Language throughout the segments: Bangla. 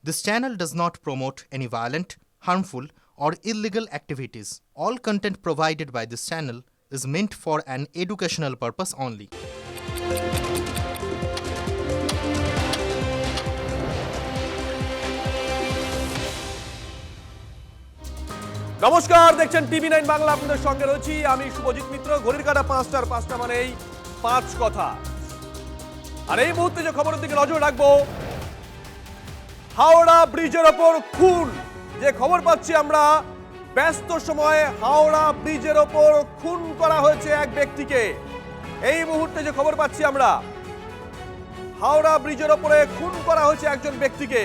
This channel does not promote any violent, harmful, or illegal activities. All content provided by this channel is meant for an educational purpose only. নমস্কার, দেখছেন টিভি9 বাংলা। আপনাদের সঙ্গে রয়েছি আমি শুভজিৎ মিত্র। ঘড়ির কাঁটা 5টা মানেই 5 কথা। আর এই মুহূর্তে যে খবরের দিকে নজর রাখবো, হাওড়া ব্রিজের ওপর খুন। যে খবর পাচ্ছি আমরা, ব্যস্ত সময়ে হাওড়া ব্রিজের ওপর খুন করা হয়েছে এক ব্যক্তিকে। এই মুহূর্তে যে খবর পাচ্ছি আমরা, হাওড়া ব্রিজের ওপরে খুন করা হয়েছে একজন ব্যক্তিকে।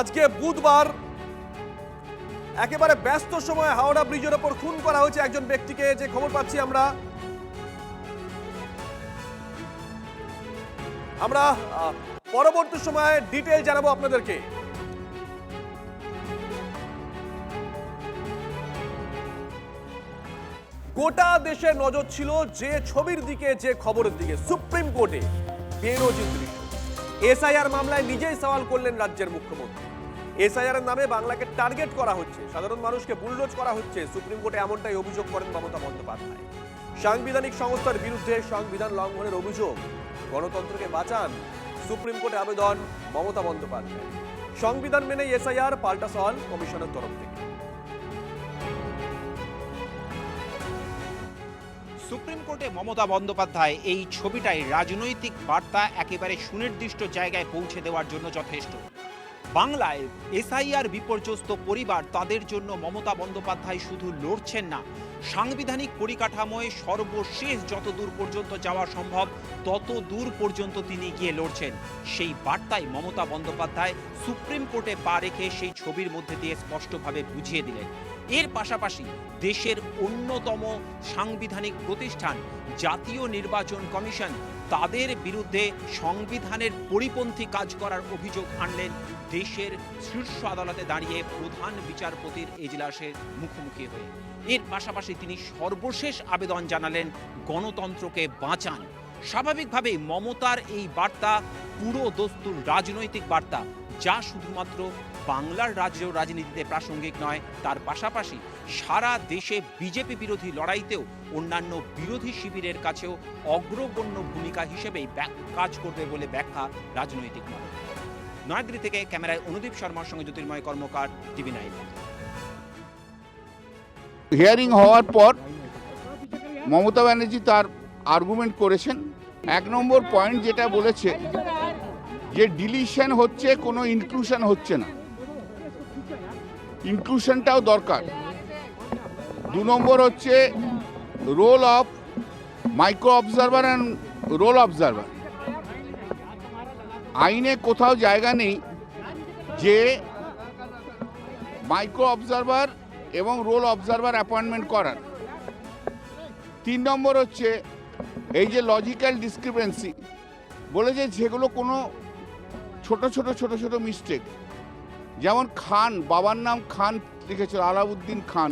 আজকে বুধবার একেবারে ব্যস্ত সময়ে হাওড়া ব্রিজের ওপর খুন করা হয়েছে একজন ব্যক্তিকে। যে খবর পাচ্ছি আমরা পরবর্তী সময়ে ডিটেইল জানাবো আপনাদেরকে। গোটা দেশে নজর ছিল যে ছবির দিকে, যে খবরের দিকে। সুপ্রিম কোর্টে বেনজির দৃশ্য। এসআইআর মামলায় নিজেই সওয়াল করলেন রাজ্যের মুখ্যমন্ত্রী। এসআইআর এর নামে বাংলাকে টার্গেট করা হচ্ছে, সাধারণ মানুষকে বুলডোজ করা হচ্ছে। সুপ্রিম কোর্টে এমনটাই অভিযোগ করেন মমতা বন্দ্যোপাধ্যায়। সাংবিধানিক সংস্থার বিরুদ্ধে সংবিধান লঙ্ঘনের অভিযোগ। গণতন্ত্রকে বাঁচান, সুপ্রিম কোর্টে আবেদন মমতা বন্দ্যোপাধ্যায়। সংবিধান মেনে এসআইআর, পাল্টা সওয়াল কমিশনের তরফ থেকে। সুপ্রিম কোর্টে মমতা বন্দ্যোপাধ্যায় এই ছবিটাই রাজনৈতিক বার্তা একেবারে সুনির্দিষ্ট জায়গায় পৌঁছে দেওয়ার জন্য যথেষ্ট। বাংলায় এসআইআর বিপর্যস্ত পরিবার, তাদের জন্য মমতা বন্দ্যোপাধ্যায় শুধু লড়ছেন না, সাংবিধানিক পরিকাঠামোয় সর্বশেষ যত দূর পর্যন্ত যাওয়া সম্ভব তত দূর পর্যন্ত তিনি গিয়ে লড়ছেন। সেই বার্তাই মমতা বন্দ্যোপাধ্যায় সুপ্রিম কোর্টে পা রেখে সেই ছবির মধ্যে দিয়ে স্পষ্টভাবে বুঝিয়ে দিলেন। এর পাশাপাশি দেশের অন্যতম সাংবিধানিক প্রতিষ্ঠান জাতীয় নির্বাচন কমিশন, তাদের বিরুদ্ধে সংবিধানের পরিপন্থী কাজ করার অভিযোগ আনলেন দেশের শীর্ষ আদালতে দাঁড়িয়ে প্রধান বিচারপতির এজলাসের মুখোমুখি হয়ে। এর পাশাপাশি তিনি সর্বশেষ আবেদন জানালেন গণতন্ত্রকে বাঁচান। স্বাভাবিকভাবেই মমতার এই বার্তা পুরো দস্তুর রাজনৈতিক বার্তা, যা শুধুমাত্র বাংলার রাজনীতিতে প্রাসঙ্গিক নয়, তার পাশাপাশি সারা দেশে বিজেপি বিরোধী লড়াইতেও অন্যান্য বিরোধী শিবিরের কাছেও অগ্রগণ্য ভূমিকা হিসেবেই কাজ করবে বলে ব্যাখ্যা রাজনৈতিক মহল। নয়াদিল্লি থেকে ক্যামেরায় অনুদীপ শর্মার সঙ্গে জ্যোতির্ময় কর্মকার, টিভি9। হিয়ারিং হওয়ার পর মমতা ব্যানার্জি তার আর্গুমেন্ট করেছেন। 1 নম্বর পয়েন্ট যেটা বলেছে যে ডিলিশন হচ্ছে, কোনো ইনক্লুশন হচ্ছে না, ইনক্লুশনটাও দরকার। 2 নম্বর হচ্ছে role of micro observer and roll observer. আইনে কোথাও জায়গা নেই যে মাইক্রো অবজারভার এবং রোল অবজারভার অ্যাপয়েন্টমেন্ট করার। 3 নম্বর হচ্ছে এই যে লজিক্যাল ডিসক্রিপেন্সি বলেছে, যেগুলো কোনো ছোট ছোট মিস্টেক, যেমন খান, বাবার নাম খান লিখেছিল আলাউদ্দিন খান,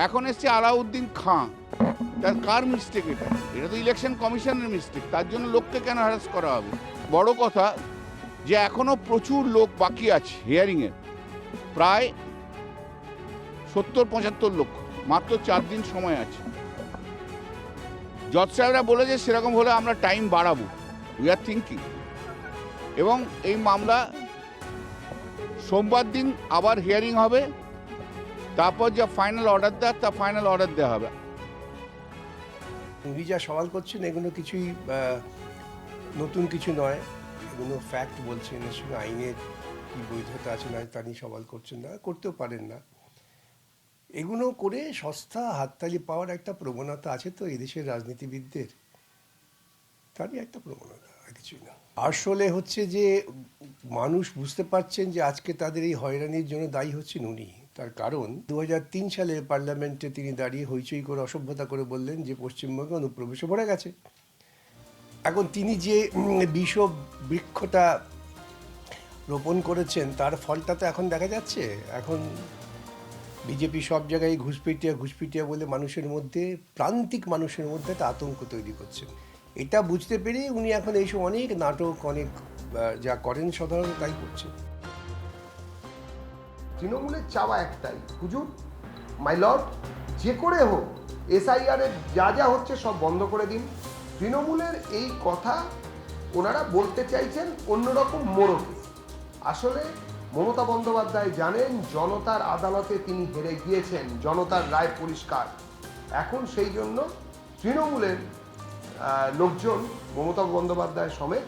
এখন এসছে আলাউদ্দিন খাঁ। তার কার মিস্টেক? এটা তো ইলেকশন কমিশনের মিস্টেক। তার জন্য লোককে কেন হ্যারাস করা হবে? বড় কথা যে এখনো প্রচুর লোক বাকি আছে হিয়ারিংয়ে, প্রায় 70-75 লক্ষ, মাত্র 4 দিন সময় আছে। জজ সাহেবরা বলেছে সেরকম হলে আমরা টাইম বাড়াবো, উই আর থিঙ্কিং। এবং এই মামলা সোমবার দিন আবার হিয়ারিং হবে, তারপর যা ফাইনাল অর্ডার দেয় তা ফাইনাল অর্ডার দেওয়া হবে। উনি যা সওয়াল করছেন এগুলো কিছুই নতুন কিছু নয়, এগুলো ফ্যাক্ট বলছেন। এর সঙ্গে আইনের কী বৈধতা আছে না তা নিয়ে সওয়াল করছেন না, করতেও পারেন না। এগুলো করে সস্তা হাততালি পাওয়ার একটা প্রবণতা আছে তো এদেশের রাজনীতিবিদদের, তারই একটা প্রবণতা, আর কিছুই না। আসলে হচ্ছে যে মানুষ বুঝতে পারছেন যে আজকে তাদের এই হয়রানির জন্য দায়ী হচ্ছেন উনি। তার কারণ 2003 সালে পার্লামেন্টে তিনি দাঁড়িয়ে হইচই করে অসভ্যতা করে বললেন যে পশ্চিমবঙ্গে অনুপ্রবেশে ভরে গেছে। এখন তিনি যে বিষ বৃক্ষটা রোপণ করেছেন তার ফলটা তো এখন দেখা যাচ্ছে। এখন বিজেপি সব জায়গায় ঘুষপিটিয়া বলে মানুষের মধ্যে, প্রান্তিক মানুষের মধ্যে একটা আতঙ্ক তৈরি করছে। এটা বুঝতে পেরে উনি এখন এইসব অনেক নাটক অনেক যা করেন সাধারণত তাই করছেন। তৃণমূলের চাওয়া একটাই, হুজুর মাই লর্ড, যে করে হোক এসআইআর এর যা যা হচ্ছে সব বন্ধ করে দিন। তৃণমূলের এই কথা ওনারা বলতে চাইছেন অন্যরকম মোড়কে। আসলে মমতা বন্দ্যোপাধ্যায় জানেন জনতার আদালতে তিনি হেরে গিয়েছেন, জনতার রায় পরিষ্কার। এখন সেই জন্য তৃণমূলের লোকজন মমতা বন্দ্যোপাধ্যায় সমেত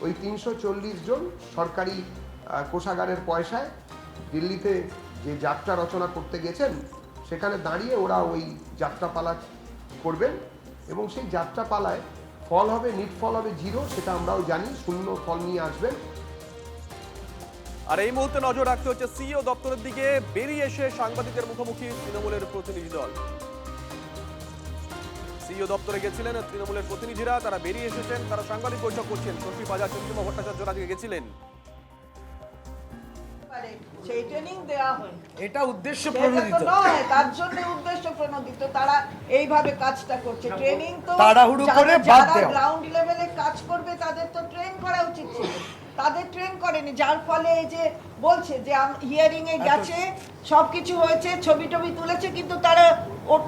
ওই 340 জন সরকারি কোষাগারের পয়সায় দিল্লিতে যে যাত্রা রচনা করতে গেছেন সেখানে দাঁড়িয়ে ওরা ওই যাত্রাপালা করবেন এবং সেই যাত্রাপালায় ফল হবে, নিট ফল হবে 0, সেটা আমরাও জানি, শূন্য ফল নিয়ে আসবেন। আর এই মুহূর্তে নজর রাখতে হচ্ছে সিইও দপ্তরের দিকে। বেরিয়ে এসে সাংবাদিকদের মুখোমুখি তৃণমূলের প্রতিনিধি দল। সিইও দপ্তরে গেছিলেন তৃণমূলের প্রতিনিধিরা, তারা বেরিয়ে এসেছেন, তারা সাংবাদিক বৈঠক করছেন। শশী বাজার, চন্দ্রিমা ভট্টাচার্য আজকে গেছিলেন। সেই ট্রেনিং দেওয়া হয়, এটা উদ্দেশ্য সেটা তো প্রণোদিত। নয়, তার জন্য উদ্দেশ্য প্রণোদিত। তারা এইভাবে কাজটা করছে। ট্রেনিং তো তাড়াহুড়ো করে বাদ দেওয়া। গ্রাউন্ড লেভেলে কাজ করবে তাদের তো ট্রেন করা উচিত ছিল, তাদের ট্রেন করেনি। যার ফলে এই যে বলছে যে হিয়ারিং এ গেছে, সবকিছু হয়েছে, ছবি টবি তুলেছে, কিন্তু তারা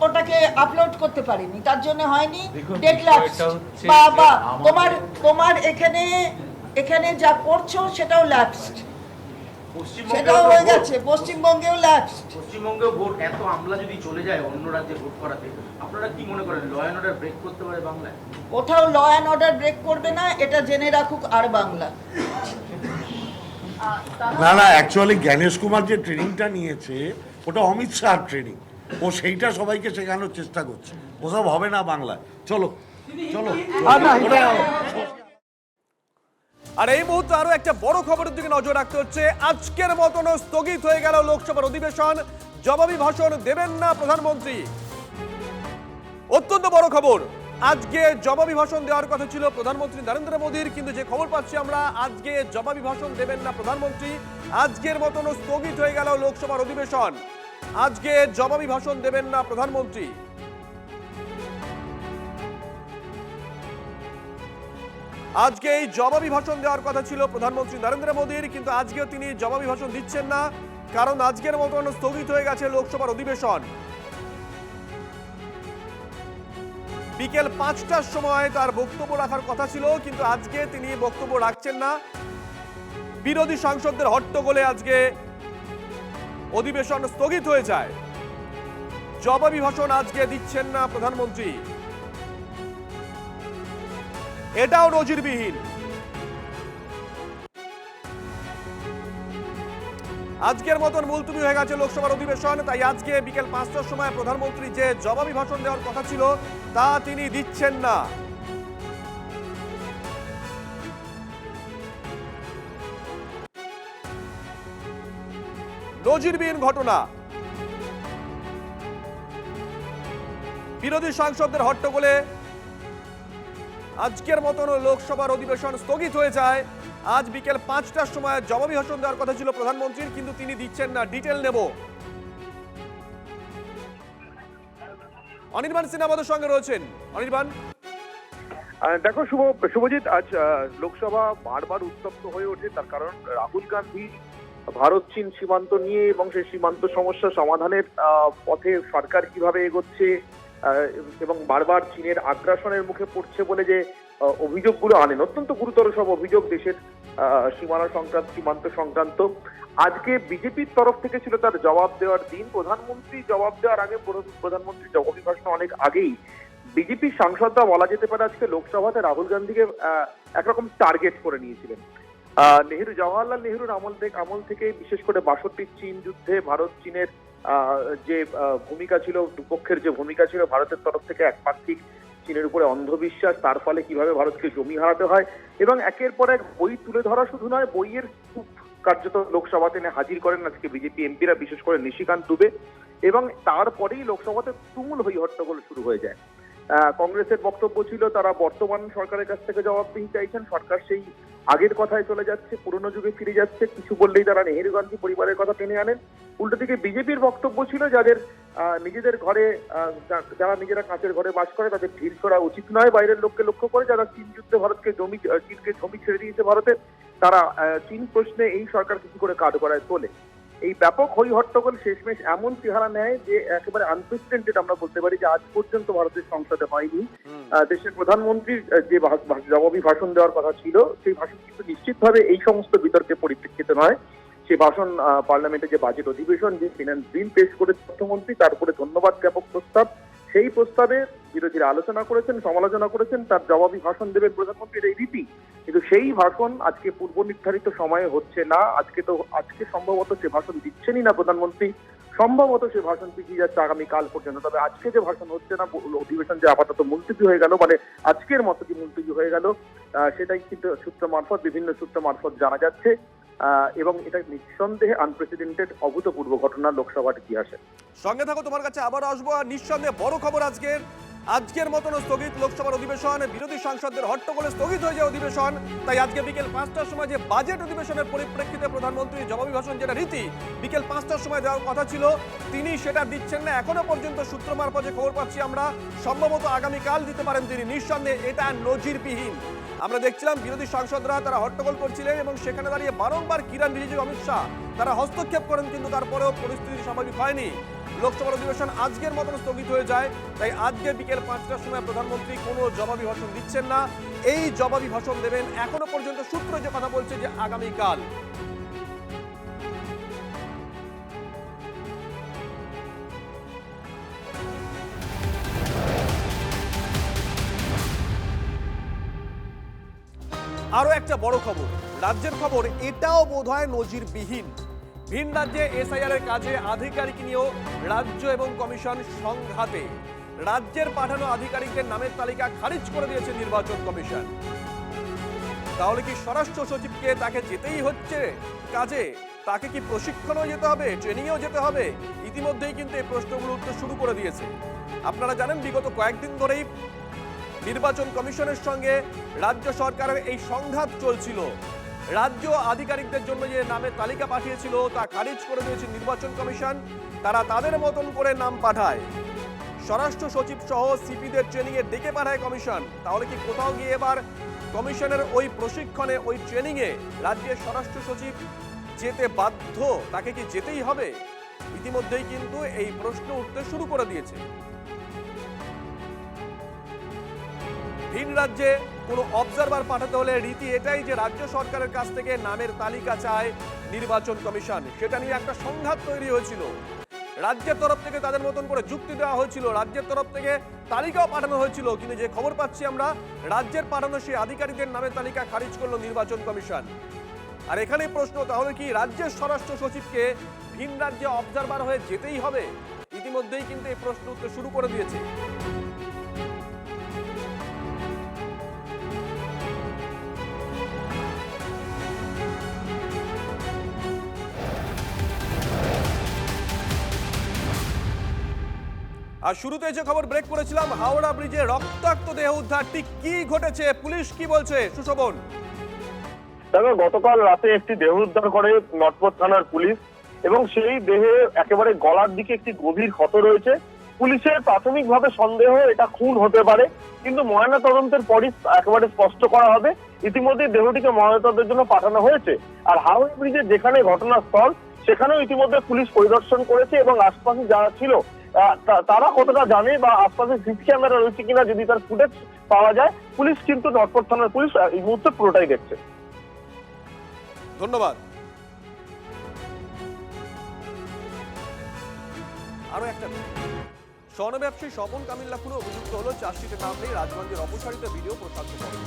ওটাকে আপলোড করতে পারেনি, তার জন্য হয়নি। ডেট ল্যাপস বা তোমার এখানে যা করছো সেটাও ল্যাপসড, সেটাও হয়ে গেছে। পশ্চিমবঙ্গেও ল্যাপসড। পশ্চিমবঙ্গে ভোট এত আমলা যদি চলে যায় অন্য রাজ্যে ভোট করাতে, আপনারা কি মনে করেন ল অ্যান্ড অর্ডার ব্রেক করতে পারে বাংলায়? কোথাও ল অ্যান্ড অর্ডার ব্রেক করবে না, এটা জেনে রাখুক আর বাংলা। না অ্যাকচুয়ালি জ্ঞানেশ কুমার যে ট্রেনিংটা নিয়েছে ওটা অমিত শাহ ট্রেনিং, ও সেইটা সবাইকে শেখানোর চেষ্টা করছে। ওসব হবে না বাংলায়। চলো চলো। আর এই মুহূর্তে আরো একটা বড় খবরের দিকে নজর রাখতে হচ্ছে। আজকের মতন স্থগিত হয়ে গেল লোকসভার অধিবেশন। জবাবি ভাষণ দেবেন না প্রধানমন্ত্রী। অত্যন্ত বড় খবর। আজকে জবাবি ভাষণ দেওয়ার কথা ছিল প্রধানমন্ত্রী নরেন্দ্র মোদীর, কিন্তু যে খবর পাচ্ছি আমরা, আজকে জবাবি ভাষণ দেবেন না প্রধানমন্ত্রী। আজকের মতন স্থগিত হয়ে গেল লোকসভার অধিবেশন। আজকে জবাবি ভাষণ দেবেন না প্রধানমন্ত্রী। আজকে এই জবাবি ভাষণ দেওয়ার কথা ছিল প্রধানমন্ত্রী নরেন্দ্র মোদীর, কিন্তু আজকেও তিনি জবাবি ভাষণ দিচ্ছেন না, কারণ আজকের মতন স্থগিত হয়ে গেছে লোকসভার অধিবেশন। বিকেল 5টার সময় তার বক্তব্য রাখার কথা ছিল, কিন্তু আজকে তিনি বক্তব্য রাখছেন না। বিরোধী সাংসদদের হট্টগোলে আজকে অধিবেশন স্থগিত হয়ে যায়। জবাবি ভাষণ আজকে দিচ্ছেন না প্রধানমন্ত্রী। এটাও নজিরবিহীন। আজকের মতন মুলতবি হয়ে গেছে লোকসভার অধিবেশন, তাই আজকে বিকেল 5টার সময় প্রধানমন্ত্রী যে জবাবি ভাষণ দেওয়ার কথা ছিল তা তিনি দিচ্ছেন না। নজিরবিহীন ঘটনা। বিরোধী সাংসদদের হট্টগোলে আজকের মতন লোকসভার অধিবেশন স্থগিত হয়ে যায়। আজ বিকেল 5টার সময় জবাবি ভাষণ দেওয়ার কথা ছিল প্রধানমন্ত্রীর, কিন্তু তিনি দিচ্ছেন না। ডিটেল নেব। অনির্বাণ সিনহা আমাদের সঙ্গে রয়েছেন। অনির্বাণ, দেখো শুভজিৎ, আজ লোকসভা বারবার উত্তপ্ত হয়ে ওঠে। তার কারণ রাহুল গান্ধী ভারত চীন সীমান্ত নিয়ে এবং সেই সীমান্ত সমস্যা সমাধানের পথে সরকার কিভাবে এগোচ্ছে এবং বারবার চীনের আগ্রাসনের মুখে পড়ছে বলে যে অভিযোগগুলো আনেন, অত্যন্ত গুরুতর সব অভিযোগ দেশের সীমান্ত সংক্রান্ত। আজকে বিজেপির তরফ থেকে ছিল তার জবাব দেওয়ার দিন। প্রধানমন্ত্রী জবাব দেওয়ার আগে, প্রধানমন্ত্রী অভিভাষণ অনেক আগেই বিজেপির সাংসদরা বলা যেতে পারে আজকে লোকসভাতে রাহুল গান্ধীকে একরকম টার্গেট করে নিয়েছিলেন। জওয়াহরলাল নেহরুর আমল থেকে বিশেষ করে 62 চীন যুদ্ধে ভারত চীনের যে ভূমিকা ছিল, দুপক্ষের যে ভূমিকা ছিল, ভারতের তরফ থেকে একপাক্ষিক চীনের উপরে অন্ধবিশ্বাস, তার ফলে কিভাবে ভারতকে জমি হারাতে হয় এবং একের পর এক বই তুলে ধরা শুধু নয়, বইয়ের কার্যত লোকসভাতে এনে হাজির করেন আজকে বিজেপি এমপিরা, বিশেষ করে নিশিকান্ত দুবে, এবং তারপরেই লোকসভাতে তুমুল হই হট্টগোল শুরু হয়ে যায়। কংগ্রেসের বক্তব্য ছিল তারা বর্তমান সরকারের কাছ থেকে জবাবদিহি চাইছেন, সরকার সেই আগের কথায় চলে যাচ্ছে, পুরনো যুগে ফিরে যাচ্ছে, কিছু বললেই তারা নেহেরু গান্ধী পরিবারের কথা টেনে আনেন। উল্টো দিকে বিজেপির বক্তব্য ছিল যাদের নিজেদের ঘরে যারা নিজেরা কাঁচের ঘরে বাস করে তাদের ঢিল করা উচিত নয় বাইরের লোককে লক্ষ্য করে, যারা চীন যুদ্ধে চীনকে জমি ছেড়ে দিয়েছে ভারতে, তারা চীন প্রশ্নে এই সরকারকে কি করে কাঠগড়ায় তোলে। এই ব্যাপক হই হট্টগোল শেষমেশ এমন চেহারা নেয় যে একেবারে আনপ্রেসিডেন্টেড আমরা বলতে পারি, যে আজ পর্যন্ত ভারতের সংসদে হয়নি। দেশের প্রধানমন্ত্রীর যে জবাবি ভাষণ দেওয়ার কথা ছিল সেই ভাষণ কিন্তু নিশ্চিতভাবে এই সমস্ত বিতর্কের পরিপ্রেক্ষিতে নয়। সেই ভাষণ পার্লামেন্টে যে বাজেট অধিবেশন, যে ফিনান্স বিল পেশ করে অর্থমন্ত্রী, তারপরে ধন্যবাদ জ্ঞাপক প্রস্তাব, সেই প্রস্তাবে বিরোধীরা আলোচনা করেছেন, সমালোচনা করেছেন, তার জবাবি ভাষণ দেবেন প্রধানমন্ত্রীর এই রীতি। কিন্তু সেই ভাষণ আজকে পূর্ব নির্ধারিত সময়ে হচ্ছে না। আজকে সম্ভবত সে ভাষণ দিচ্ছেনই না প্রধানমন্ত্রী, সম্ভবত সে ভাষণ পিছিয়ে যাচ্ছে আগামীকাল পর্যন্ত। তবে আজকে যে ভাষণ হচ্ছে না, অধিবেশন যে আপাতত মুলতবি হয়ে গেল, মানে আজকের মতো যে মুলতবি হয়ে গেল, সেটাই কিন্তু বিভিন্ন সূত্র মারফত জানা যাচ্ছে। এবং এটা নিঃসন্দেহে আনপ্রেসিডেন্টেড অভূতপূর্ব ঘটনা লোকসভার ইতিহাসে। সঙ্গে থাকো, তোমার কাছে আবার আসবো। আর নিঃসন্দেহে বড় খবর আজকের মতন স্থগিত লোকসভার অধিবেশন, বিরোধী সাংসদদের হট্টগোলে স্থগিত হয়ে যায় অধিবেশন। তাই আজকে বিকেল 5টার সময় যে বাজেট অধিবেশনের পরিপ্রেক্ষিতে প্রধানমন্ত্রীর জবাবি ভাষণ, যেটা রীতি বিকেল 5টার সময় দেওয়ার কথা ছিল, তিনি সেটা দিচ্ছেন না এখনো পর্যন্ত। সূত্র মারফত খবর পাচ্ছি আমরা, সম্ভবত আগামীকাল দিতে পারেন তিনি। নিঃসন্দেহে এটা নজিরবিহীন। আমরা দেখছিলাম বিরোধী সাংসদরা তারা হট্টগোল করছিলেন এবং সেখানে দাঁড়িয়ে বারংবার কিরণ রিজিজু, অমিত শাহ তারা হস্তক্ষেপ করেন, কিন্তু তারপরেও পরিস্থিতি স্বাভাবিক হয়নি। লোকসভার অধিবেশন আজকের মতন স্থগিত হয়ে যায়। তাই আজকে বিকেল 5টার সময় প্রধানমন্ত্রী কোনো জবাবি ভাষণ দিচ্ছেন না। এই জবাবি ভাষণ দেবেন এখনো পর্যন্ত সূত্র যে কথা বলছে যে আগামীকাল। আরো একটা বড় খবর, রাজ্যের খবর, এটাও বোধহয় নজিরবিহীন। ভিন রাজ্যে এসআইআর এর কাজে আধিকারিক নিয়েও রাজ্য এবং কমিশন সংঘাতে। রাজ্যের পাঠানো আধিকারিকদের নামের তালিকা খারিজ করে দিয়েছে নির্বাচন কমিশন। তাহলে কি স্বরাষ্ট্র সচিবকে তাকে যেতেই হচ্ছে কাজে? তাকে কি প্রশিক্ষণও যেতে হবে, ট্রেনিংয়েও যেতে হবে? ইতিমধ্যেই কিন্তু এই প্রশ্নগুলো উঠতে শুরু করে দিয়েছে। আপনারা জানেন বিগত কয়েকদিন ধরেই নির্বাচন কমিশনের সঙ্গে রাজ্য সরকারের এই সংঘাত চলছিল। রাজ্য আধিকারিকদের জন্য যে নামের তালিকা পাঠিয়েছিল তা খারিজ করে দিয়েছে নির্বাচন কমিশন। তারা তাদের মতন করে নাম পাঠায়। স্বরাষ্ট্র সচিব সহ সিপিদের ট্রেনিংয়ে ডেকে পাঠায় কমিশন। তাহলে কি কোথাও গিয়ে এবার কমিশনের ওই প্রশিক্ষণে, ওই ট্রেনিংয়ে রাজ্যের স্বরাষ্ট্র সচিব যেতে বাধ্য? তাকে কি যেতেই হবে? ইতিমধ্যেই কিন্তু এই প্রশ্ন উঠতে শুরু করে দিয়েছে। ভিন রাজ্যে কোনো অবজারভার পাঠাতে হলে রীতি এটাই যে রাজ্য সরকারের কাছ থেকে নামের তালিকা চায় নির্বাচন কমিশন। সেটা নিয়ে একটা সংঘাত তৈরি হয়েছিল। রাজ্যের তরফ থেকে তাদের মতন করে যুক্তি দেওয়া হয়েছিল, রাজ্যের তরফ থেকে তালিকাও পাঠানো হয়েছিল, কিন্তু যে খবর পাচ্ছি আমরা, রাজ্যের পাঠানো সেই আধিকারিকদের নামের তালিকা খারিজ করলো নির্বাচন কমিশন। আর এখানেই প্রশ্ন, তাহলে কি রাজ্যের স্বরাষ্ট্র সচিবকে ভিন রাজ্যে অবজারভার হয়ে যেতেই হবে? ইতিমধ্যেই কিন্তু এই প্রশ্ন উঠতে শুরু করে দিয়েছে। আর শুরুতে যে খবর ব্রেক করেছিলাম, হাওড়া ব্রিজে রক্তাক্ত দেহ উদ্ধার, ঠিক কি ঘটেছে, পুলিশ কি বলছে? সুশোভন। দেখো, গতকাল রাতে একটি দেহ উদ্ধার করে নটপত থানার পুলিশ এবং সেই দেহে একেবারে গলার দিকে একটি গভীর ক্ষত রয়েছে। পুলিশের প্রাথমিকভাবে সন্দেহ এটা খুন হতে পারে, কিন্তু ময়না তদন্তের পরই একেবারে স্পষ্ট করা হবে। ইতিমধ্যে দেহটিকে ময়নাতদন্তের জন্য পাঠানো হয়েছে। আর হাওড়া ব্রিজের যেখানে ঘটনাস্থল সেখানেও ইতিমধ্যে পুলিশ পরিদর্শন করেছে এবং আশপাশে যারা ছিল তারা কতটা জানে বা আশপাশে সিসি ক্যামেরা রয়েছে কিনা যদি তার ফুটেজ পাওয়া যায়, পুলিশ কিন্তু নটপত থানার পুলিশ এই মুহূর্তে পুরোটাই দেখছে। ধন্যবাদ। আরো একটা স্বর্ণ ব্যবসায়ী স্বপন কামিল্লা খুনে অভিযুক্ত হলো চার্জশিটে নাম নেই রাজগঞ্জের অপসারিত ভিডিও প্রশান্ত বর্মন।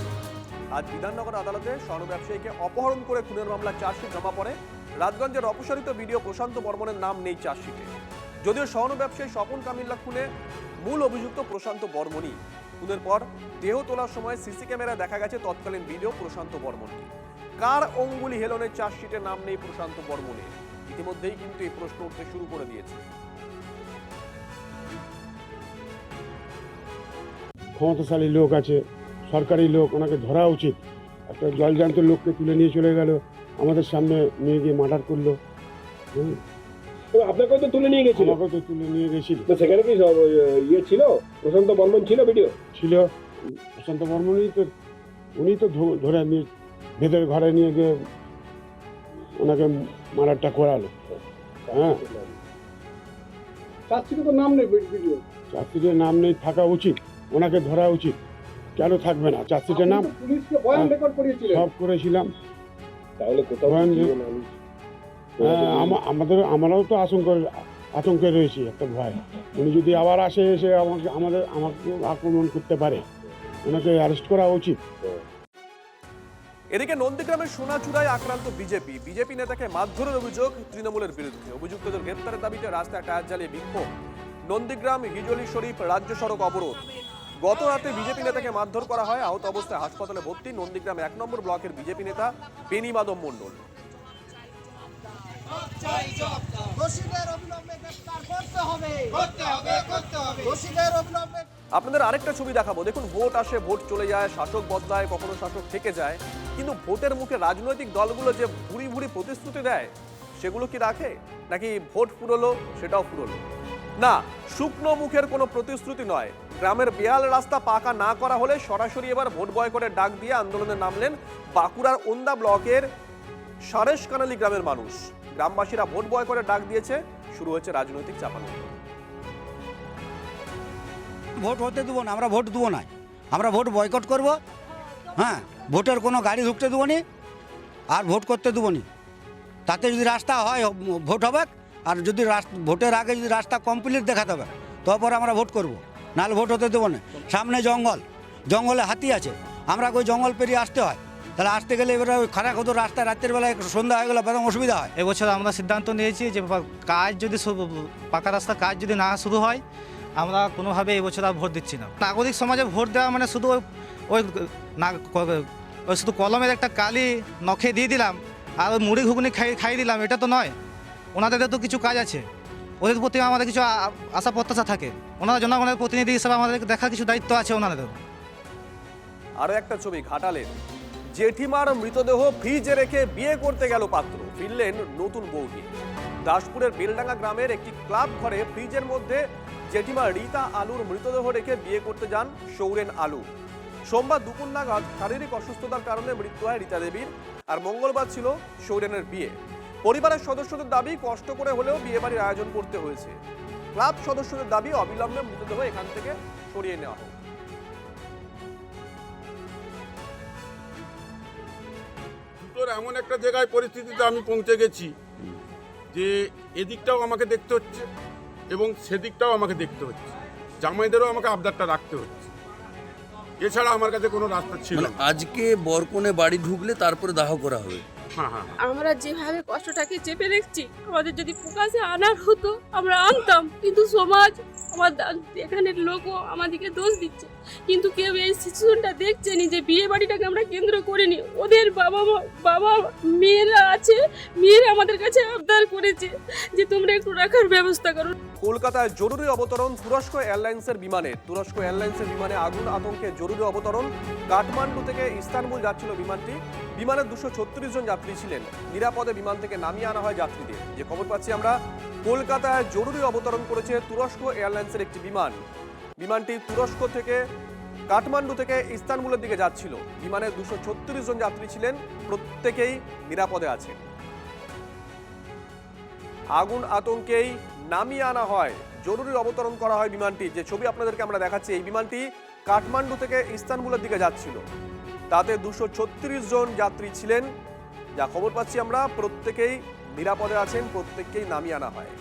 আজ বিধাননগর আদালতে স্বর্ণ ব্যবসায়ীকে অপহরণ করে খুনের মামলার চার্জশিট জমা পড়ে। রাজগঞ্জের অপসারিত ভিডিও প্রশান্ত বর্মনের নাম নেই চার্জশিটে। যদিও স্বর্ণ ব্যবসায়ী স্বপন কামিল্লা খুনে মূল অভিযুক্ত প্রশান্ত বর্মনই। খুনের পর দেহ তোলার সময় সিসি ক্যামেরায় দেখা গেছে তৎকালীন ভিডিও প্রশান্ত বর্মনকে। কার অঙ্গুলি হেলনের চার্জশিটে নাম নেই প্রশান্ত বর্মনের? ইতিমধ্যেই কিন্তু এই প্রশ্ন উঠতে শুরু করে দিয়েছে। ক্ষমতাশালী লোক আছে, সরকারি লোক, ওনাকে ধরা উচিত। একটা জলজান্ত লোককে তুলে নিয়ে চলে গেল, আমাদের সামনে নিয়ে গিয়ে মার্ডার করলো। আপনাকেও তো তুলে নিয়ে গেছিল। আমাকেও তো তুলে নিয়ে গেছিল। তো সেখানে কি ইয়ে ছিল, প্রশান্ত বর্মন ছিল, ভিডিও ছিল। প্রশান্ত বর্মনই তো, উনি তো ধরে নিয়ে ভেতরে ঘরে নিয়ে গিয়ে ওনাকে মার্ডারটা করালো। হ্যাঁ, চার্জশিটে তো নাম নেই, ভিডিও চার্জশিটের নাম নেই, থাকা উচিত, ওনাকে ধরা উচিত। কেন থাকবে না? চার্জশিটের নাম পুলিশকে বয়ান রেকর্ড করিয়েছিলেন। সব করেছিলাম। তাহলে কোথাও আমরাও তো আতঙ্কে রয়েছি, একটা ভয়। উনি যদি আবার আসে, এসে আমাকে আক্রমণ করতে পারে, ওনাকে অ্যারেস্ট করা উচিত। এদিকে নন্দীগ্রামের সোনাচূড়ায় আক্রান্ত বিজেপি নেতাকে মারধরের অভিযোগ তৃণমূলের বিরুদ্ধে। অভিযুক্তদের গ্রেপ্তারের দাবিতে রাস্তায় টায়ার জ্বালিয়ে বিক্ষোভ। নন্দীগ্রাম হিজলি শরীফ রাজ্য সড়ক অবরোধ। গত রাতে বিজেপি নেতাকে মারধর করা হয়, আহত অবস্থায় হাসপাতালে ভর্তি নন্দীগ্রাম ১ নম্বর ব্লকের বিজেপি নেতা বেনি মাধব মণ্ডল। আপনাদের আরেকটা ছবি দেখাবো, দেখুন। ভোট আসে, ভোট চলে যায়, শাসক বদলায়, কখনো শাসক থেকে যায়, কিন্তু ভোটের মুখে রাজনৈতিক দলগুলো যে ভুরি ভুরি প্রতিশ্রুতি দেয়, সেগুলো কি রাখে? নাকি ভোট ফুরলো সেটাও ফুরলো না? শুকনো মুখের কোনো প্রতিশ্রুতি নয়। গ্রামের বেয়াল রাস্তা পাকা না করা হলে সরাসরি এবার ভোট বয়কটের ডাক দিয়ে আন্দোলনে নামলেন বাঁকুড়ার ওন্দা ব্লকের সারেশ কানালি গ্রামের মানুষ। গ্রামবাসীরা ভোট বয়কটের ডাক দিয়েছে, শুরু হয়েছে রাজনৈতিক চাপানোতর। ভোট হতে দেবো না, আমরা ভোট দেবো না, আমরা ভোট বয়কট করব। হ্যাঁ, ভোটের কোনো গাড়ি ঢুকতে দেবো নি, আর ভোট করতে দেবো নি। তাতে যদি রাস্তা হয় ভোট হবে, আর যদি ভোটের আগে যদি রাস্তা কমপ্লিট দেখাতে হবে, তারপর আমরা ভোট করব, নাহলে ভোট হতে দেবো না। সামনে জঙ্গলে হাতি আছে, আমরা ওই জঙ্গল পেরিয়ে আসতে হয়, তাহলে আসতে গেলে এবারে ওই খারাপ হতো রাস্তায়, রাত্রের বেলায় সন্ধ্যা হয়ে গেলে বেরোম অসুবিধা হয়। এবছর আমরা সিদ্ধান্ত নিয়েছি যে কাজ যদি পাকা রাস্তা কাজ যদি না শুরু হয়, আমরা কোনোভাবে এবছর আর ভোট দিচ্ছি না। নাগরিক সমাজে ভোট দেওয়া মানে শুধু ওই শুধু কলমের একটা কালি নখে দিয়ে দিলাম আর ওই মুড়ি ঘুগনি খাইয়ে দিলাম, এটা তো নয়। ওনাদের তো কিছু কাজ আছে, ওদের প্রতি আমাদের কিছু আশা প্রত্যাশা থাকে। ওনারা জনগণের প্রতিনিধি হিসেবে আমাদের দেখার কিছু দায়িত্ব আছে ওনাদের। আরো একটা ছবি ঘাটালের। জেঠিমার মৃতদেহ ফ্রিজে রেখে বিয়ে করতে গেল পাত্র, ফিরলেন নতুন বউ নিয়ে। দাসপুরের বেলডাঙ্গা গ্রামের একটি ক্লাব ঘরে ফ্রিজের মধ্যে জেঠিমা রীতা আলুর মৃতদেহ রেখে বিয়ে করতে যান সৌরেন আলু। সোমবার দুপুর নাগাদ শারীরিক অসুস্থতার কারণে মৃত্যু হয় রীতা দেবীর, আর মঙ্গলবার ছিল সৌরেনের বিয়ে। পরিবারের সদস্যদের দাবি, কষ্ট করে হলেও বিয়ে বাড়ির আয়োজন করতে হয়েছে। ক্লাব সদস্যদের দাবি, অবিলম্বে মৃতদেহ এখান থেকে সরিয়ে নেওয়া হোক। এমন একটা জায়গায় পরিস্থিতিতে আমি পৌঁছে গেছি যে এদিকটাও আমাকে দেখতে হচ্ছে এবং সেদিকটাও আমাকে দেখতে হচ্ছে, জামাইদেরও আমাকে আবদারটা রাখতে হচ্ছে, এছাড়া আমার কাছে কোনো রাস্তা ছিল না। আজকে বরকনে বাড়ি ঢুকলে তারপরে দাহ করা হবে। আমরা যেভাবে কষ্টটাকে চেপে রেখেছি, আমাদের যদি প্রকাশে আনার হতো আমরা আনতাম, কিন্তু সমাজ, আমার এখানের লোকও আমাদেরকে দোষ দিচ্ছে, কিন্তু কেউ এই সিচুয়েশনটা দেখছেনি যে বিয়ে বাড়িটাকে আমরা কেন্দ্র করিনি। ওদের বাবা মেয়েরা আছে, মেয়েরা আমাদের কাছে আবদার করেছে যে তোমরা একটু রাখার ব্যবস্থা করো। কলকাতায় জরুরি অবতরণ তুরস্ক এয়ারলাইন্সের বিমানে। তুরস্ক এয়ারলাইন্সের বিমানে আগুন আতঙ্কে জরুরি অবতরণ। কাঠমান্ডু থেকে ইস্তানবুল যাচ্ছিল বিমানটি। বিমানে 236 জন যাত্রী ছিলেন। নিরাপদে বিমান থেকে নামিয়ে আনা হয় যাত্রীদের। যে খবর পাচ্ছি আমরা, কলকাতায় জরুরি অবতরণ করেছে তুরস্ক এয়ারলাইন্সের একটি বিমান। বিমানটি তুরস্ক থেকে কাঠমান্ডু থেকে ইস্তানবুলের দিকে যাচ্ছিল। বিমানে 236 জন যাত্রী ছিলেন, প্রত্যেকেই নিরাপদে আছেন। আগুন আতঙ্কেই নামিয়ে আনা হয়, জরুরি অবতরণ করা হয় বিমানটি। যে ছবি আপনাদেরকে আমরা দেখাচ্ছি, এই বিমানটি কাঠমান্ডু থেকে ইস্তানবুলের দিকে যাচ্ছিল। তাতে 236 জন যাত্রী ছিলেন। যা খবর পাচ্ছি আমরা, প্রত্যেকেই নিরাপদে আছেন, প্রত্যেককেই নামিয়ে আনা হয়।